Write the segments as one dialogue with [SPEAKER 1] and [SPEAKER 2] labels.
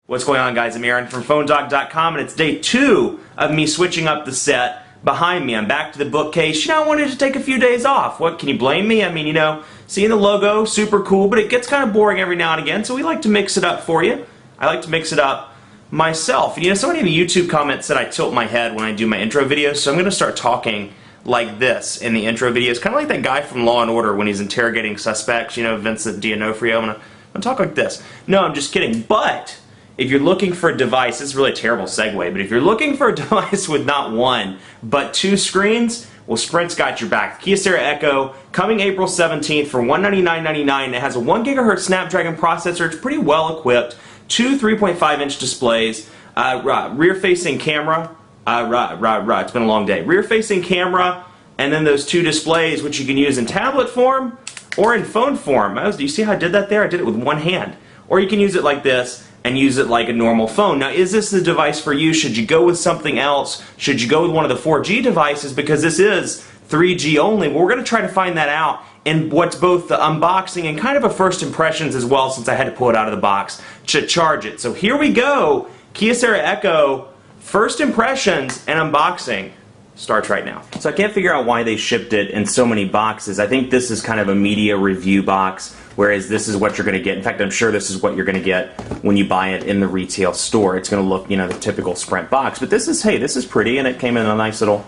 [SPEAKER 1] What's going on, guys? I'm Aaron from PhoneDog.com, and it's day 2 of me switching up the set behind me. I'm back to the bookcase. You know, I wanted to take a few days off. What, can you blame me? I mean, you know, seeing the logo, super cool, but it gets kind of boring every now and again, so we like to mix it up for you. I like to mix it up myself. And you know, somebody in the YouTube comments said I tilt my head when I do my intro videos, so I'm going to start talking like this in the intro videos, kind of like that guy from Law & Order when he's interrogating suspects, you know, Vincent D'Onofrio. I'm going to talk like this. No, I'm just kidding, but if you're looking for a device, this is really a terrible segue, but if you're looking for a device with not one, but 2 screens, well, Sprint's got your back. The Kyocera Echo, coming April 17th for $199.99. It has a 1 GHz Snapdragon processor. It's pretty well equipped. 2 3.5-inch displays, rear-facing camera. It's been a long day. Rear-facing camera, and then those 2 displays, which you can use in tablet form or in phone form. Do you see how I did that there? I did it with one hand. Or you can use it like this and use it like a normal phone. Now, is this the device for you? Should you go with something else? Should you go with one of the 4G devices? Because this is 3G only. Well, we're going to try to find that out in what's both the unboxing and kind of a first impressions as well, since I had to pull it out of the box to charge it. So here we go. Kyocera Echo, first impressions and unboxing starts right now. So I can't figure out why they shipped it in so many boxes. I think this is kind of a media review box, whereas this is what you're going to get. In fact, I'm sure this is what you're going to get when you buy it in the retail store. It's going to look, you know, the typical Sprint box. But this is, hey, this is pretty, and it came in a nice little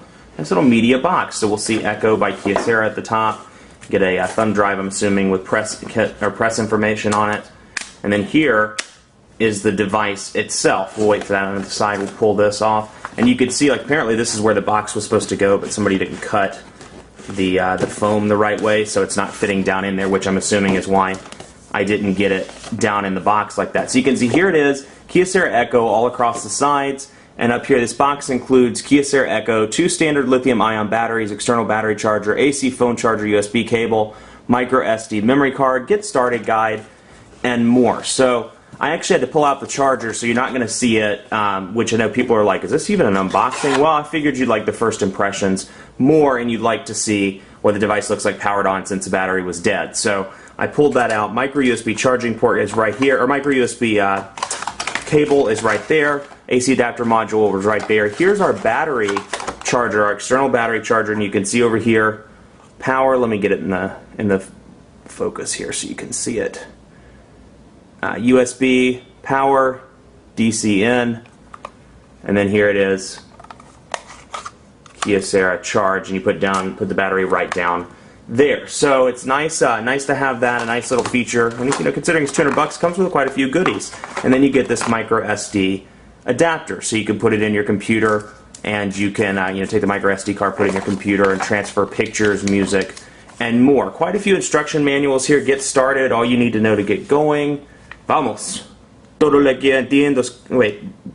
[SPEAKER 1] media box. So we'll see Echo by Kyocera at the top. Get a thumb drive, I'm assuming, with press information on it. And then here is the device itself. We'll wait for that on the side. We'll pull this off. And you can see, like, apparently this is where the box was supposed to go, but somebody didn't cut the foam the right way, so it's not fitting down in there, which I'm assuming is why I didn't get it down in the box like that. So you can see here it is, Kyocera Echo all across the sides, and up here this box includes Kyocera Echo, 2 standard lithium-ion batteries, external battery charger, AC phone charger, USB cable, micro SD memory card, get started guide, and more. So I actually had to pull out the charger, so you're not going to see it, which I know people are like, is this even an unboxing? Well, I figured you'd like the first impressions more, and you'd like to see what the device looks like powered on since the battery was dead. So I pulled that out. Micro USB charging port is right here, or micro USB cable is right there. AC adapter module was right there. Here's our battery charger, our external battery charger, and you can see over here, power. Let me get it in the focus here so you can see it. USB, power, DC in, and then here it is, Kyocera charge, and you put the battery right down there. So it's nice, nice to have that, a nice little feature. And you know, considering it's $200, comes with quite a few goodies. And then you get this micro SD adapter, so you can put it in your computer, and you can you know, take the micro SD card, put it in your computer, and transfer pictures, music, and more. Quite a few instruction manuals here. Get started. All you need to know to get going. Vamos. Todo lo que entiendes,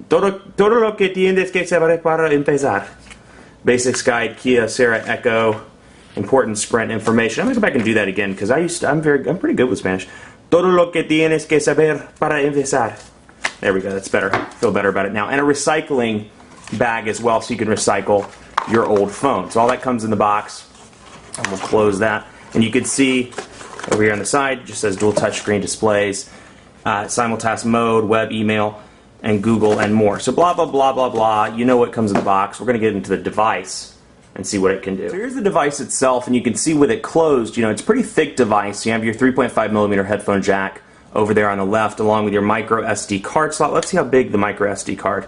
[SPEAKER 1] todo lo que tienes que saber para empezar. Basics guide, Kyocera Echo, important Sprint information. I'm gonna go back and do that again because I'm pretty good with Spanish. Todo lo que tienes que saber para empezar. There we go. That's better. I feel better about it now. And a recycling bag as well, so you can recycle your old phone. So all that comes in the box. And we'll close that. And you can see over here on the side, it just says dual touchscreen displays. Simultask mode, web, email, and Google, and more. So blah, blah, blah, blah, blah. You know what comes in the box. We're going to get into the device and see what it can do. So here's the device itself, and you can see with it closed, you know, it's a pretty thick device. You have your 3.5mm headphone jack over there on the left, along with your micro SD card slot. Let's see how big the micro SD card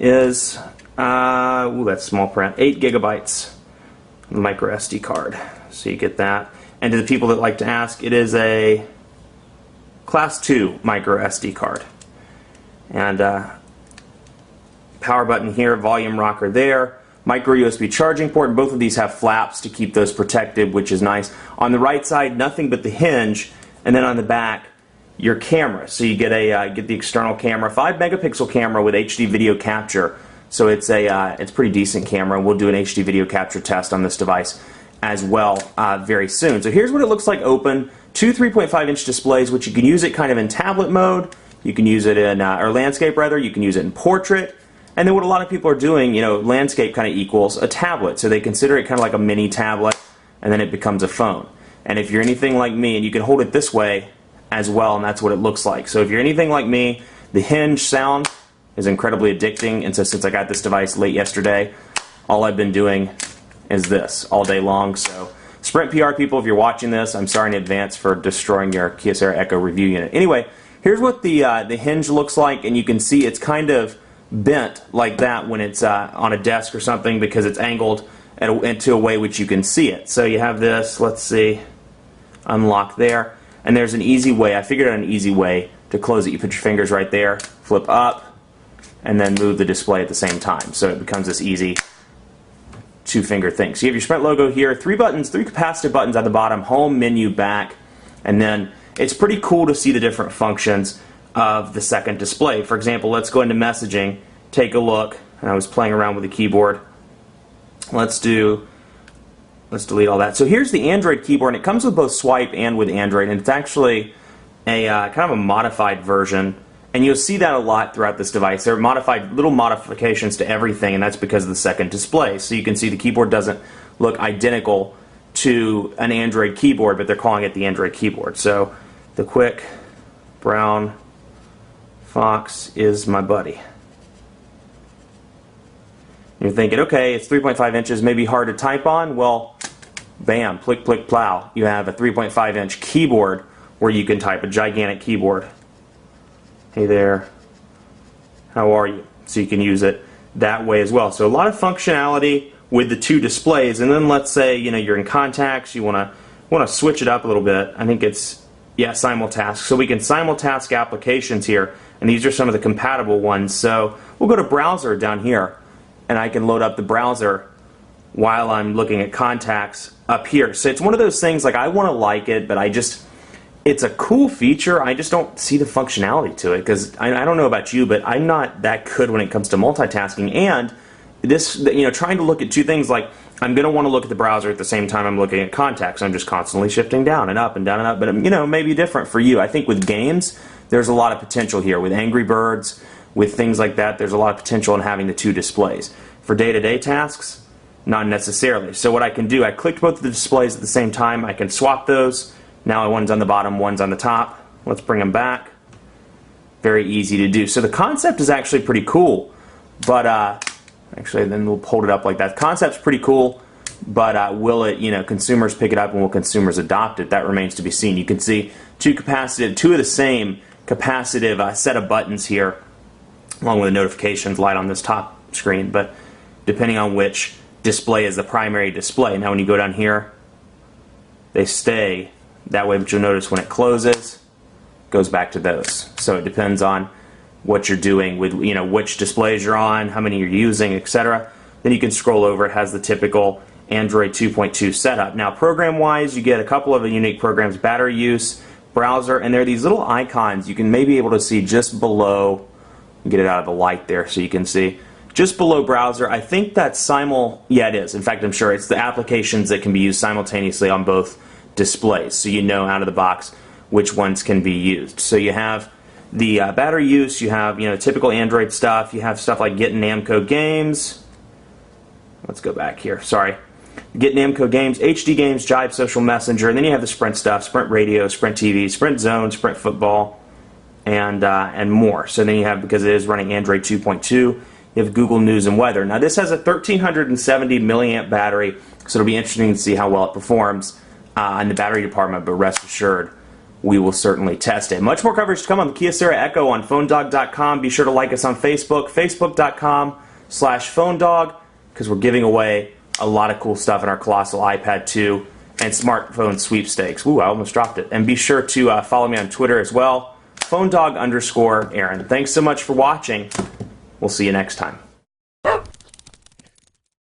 [SPEAKER 1] is. Ooh, that's small print. 8 gigabytes micro SD card. So you get that. And to the people that like to ask, it is a Class 2 micro SD card. And power button here, volume rocker there, micro USB charging port, and both of these have flaps to keep those protected, which is nice. On the right side, nothing but the hinge, and then on the back, your camera. So you get the external camera, 5 megapixel camera with HD video capture. So it's a pretty decent camera, and we'll do an HD video capture test on this device as well very soon. So here's what it looks like open. 2 3.5-inch displays, which you can use it kind of in tablet mode. You can use it in, or landscape rather, you can use it in portrait. And then what a lot of people are doing, you know, landscape kind of equals a tablet. So they consider it kind of like a mini tablet, and then it becomes a phone. And if you're anything like me, and you can hold it this way as well, and that's what it looks like. So if you're anything like me, The hinge sound is incredibly addicting, and so since I got this device late yesterday, all I've been doing is this all day long. So Sprint PR people, if you're watching this, I'm sorry in advance for destroying your Kyocera Echo review unit. Anyway, here's what the hinge looks like, and you can see it's kind of bent like that when it's on a desk or something because it's angled into a way which you can see it. So you have this, let's see, unlock there, and there's an easy way. I figured out an easy way to close it. You put your fingers right there, flip up, and then move the display at the same time. So it becomes this easy two-finger thing. So you have your Sprint logo here, three capacitive buttons at the bottom, home, menu, back, and then it's pretty cool to see the different functions of the second display. For example, let's go into messaging, take a look, and I was playing around with the keyboard. Let's delete all that. So here's the Android keyboard, and it comes with both swipe and with Android, and it's actually a kind of a modified version, and you'll see that a lot throughout this device. There are little modifications to everything, and that's because of the second display. So you can see the keyboard doesn't look identical to an Android keyboard, but they're calling it the Android keyboard. So the quick brown fox is my buddy. You're thinking, okay, it's 3.5 inches, maybe hard to type on. Well, bam, plick, plick, plow. You have a 3.5 inch keyboard where you can type, a gigantic keyboard. Hey there, how are you? So you can use it that way as well. So a lot of functionality with the two displays. And then let's say you're in contacts, you want to switch it up a little bit. I think it's simultask. So we can simultask applications here, and these are some of the compatible ones. So we'll go to browser down here, and I can load up the browser while I'm looking at contacts up here. So it's one of those things, like, I want to like it, but it's a cool feature. I just don't see the functionality to it, because I don't know about you, but I'm not that good when it comes to multitasking. And this, trying to look at two things, like, I'm going to want to look at the browser at the same time I'm looking at contacts. I'm just constantly shifting down and up and down and up. But maybe different for you. I think with games, there's a lot of potential here. With Angry Birds, with things like that, there's a lot of potential in having the two displays. For day-to-day tasks, not necessarily. So what I can do, I clicked both of the displays at the same time. I can swap those. Now one's on the bottom, one's on the top. Let's bring them back. Very easy to do. So the concept is actually pretty cool, but actually then we'll hold it up like that. The concept's pretty cool, but will it, consumers pick it up and will consumers adopt it? That remains to be seen. You can see two of the same capacitive set of buttons here, along with the notifications light on this top screen, but depending on which display is the primary display. Now when you go down here, they stay that way, but you'll notice when it closes, it goes back to those. So it depends on what you're doing with, which displays you're on, how many you're using, etc. Then you can scroll over. It has the typical Android 2.2 setup. Now program-wise, you get a couple of unique programs: battery use, browser, and there are these little icons you can maybe be able to see just below. Get it out of the light there so you can see. Just below browser, I think that's yeah, it is. In fact, I'm sure it's the applications that can be used simultaneously on both displays, so out of the box which ones can be used. So you have the battery use, you have typical Android stuff, you have stuff like Get Namco Games. Let's go back here, sorry. Get Namco Games, HD Games, Jive Social Messenger, and then you have the Sprint stuff, Sprint Radio, Sprint TV, Sprint Zone, Sprint Football, and more. So then you have, because it is running Android 2.2, you have Google News and Weather. Now this has a 1370 milliamp battery, so it'll be interesting to see how well it performs in the battery department, but rest assured, we will certainly test it. Much more coverage to come on the Kyocera Echo on PhoneDog.com. Be sure to like us on Facebook, Facebook.com/PhoneDog, because we're giving away a lot of cool stuff in our Colossal iPad 2 and smartphone sweepstakes. Ooh, I almost dropped it. And be sure to follow me on Twitter as well, PhoneDog_Aaron. Thanks so much for watching. We'll see you next time.